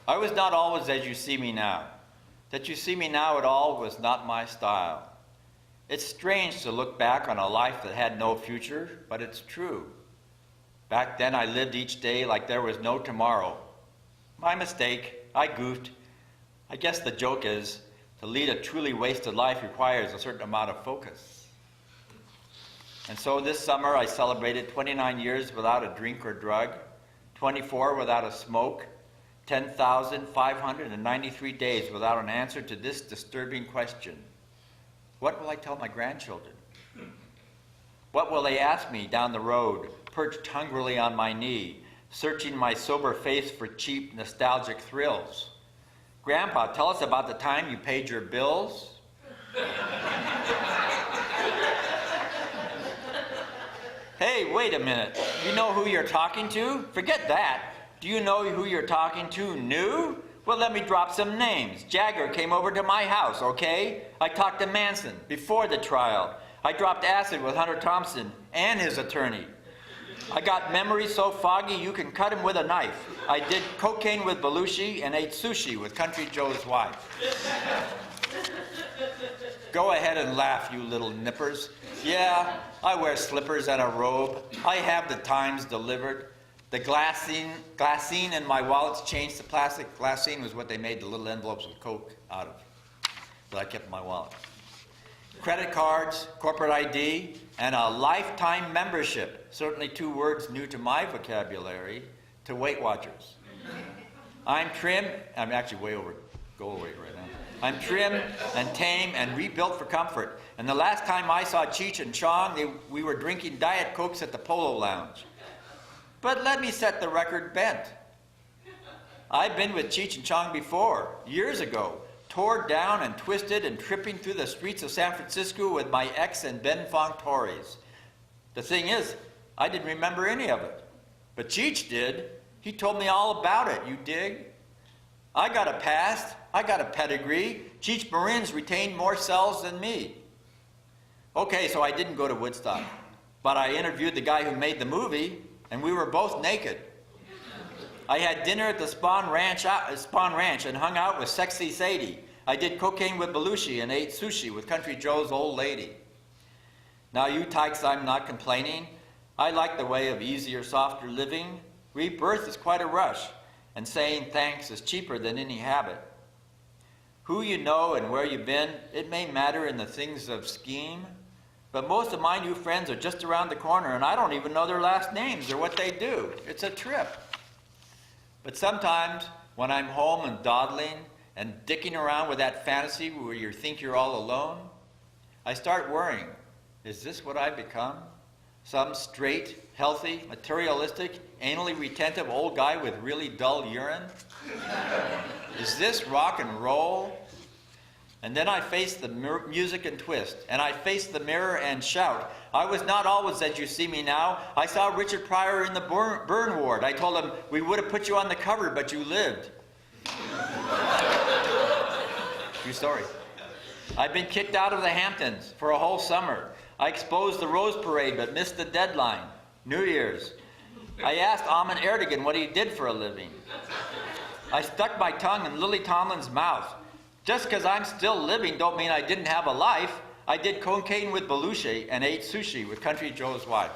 I was not always as you see me now. That you see me now at all was not my style. It's strange to look back on a life that had no future, but it's true. Back then I lived each day like there was no tomorrow. My mistake, I goofed. I guess the joke is, to lead a truly wasted life requires a certain amount of focus. And so this summer I celebrated 29 years without a drink or drug, 24 without a smoke, 10,593 days without an answer to this disturbing question. What will I tell my grandchildren? What will they ask me down the road, perched hungrily on my knee, searching my sober face for cheap, nostalgic thrills? Grandpa, tell us about the time you paid your bills. Hey, wait a minute. You know who you're talking to? Forget that. Do you know who you're talking to new? Well, let me drop some names. Jagger came over to my house, okay? I talked to Manson before the trial. I dropped acid with Hunter Thompson and his attorney. I got memories so foggy you can cut him with a knife. I did cocaine with Belushi and ate sushi with Country Joe's wife. Go ahead and laugh, you little nippers. Yeah, I wear slippers and a robe. I have the Times delivered. The glassine in my wallet's changed to plastic. Glassine was what they made the little envelopes with Coke out of that I kept in my wallet. Credit cards, corporate ID, and a lifetime membership. Certainly two words new to my vocabulary, to Weight Watchers. I'm trim, I'm actually way over goal weight right now. I'm trim and tame and rebuilt for comfort. And the last time I saw Cheech and Chong, we were drinking Diet Cokes at the Polo Lounge. But let me set the record bent. I've been with Cheech and Chong before, years ago, tore down and twisted and tripping through the streets of San Francisco with my ex and Ben Fong-Torres. The thing is, I didn't remember any of it. But Cheech did. He told me all about it, you dig? I got a past, I got a pedigree. Cheech Marin's retained more cells than me. Okay, so I didn't go to Woodstock, but I interviewed the guy who made the movie, and we were both naked. I had dinner at the Spawn Ranch and hung out with Sexy Sadie. I did cocaine with Belushi and ate sushi with Country Joe's old lady. Now you tykes, I'm not complaining. I like the way of easier, softer living. Rebirth is quite a rush, and saying thanks is cheaper than any habit. Who you know and where you've been, it may matter in the things of scheme, but most of my new friends are just around the corner and I don't even know their last names or what they do. It's a trip. But sometimes when I'm home and dawdling and dicking around with that fantasy where you think you're all alone, I start worrying, is this what I've become? Some straight, healthy, materialistic, anally retentive old guy with really dull urine? Is this rock and roll? And then I face the music and twist, and I face the mirror and shout, I was not always as you see me now. I saw Richard Pryor in the burn ward. I told him, we would have put you on the cover, but you lived. True story. I've been kicked out of the Hamptons for a whole summer. I exposed the Rose Parade, but missed the deadline. New Year's. I asked Amon Erdogan what he did for a living. I stuck my tongue in Lily Tomlin's mouth. Just because I'm still living don't mean I didn't have a life. I did cocaine with Belushi and ate sushi with Country Joe's wife.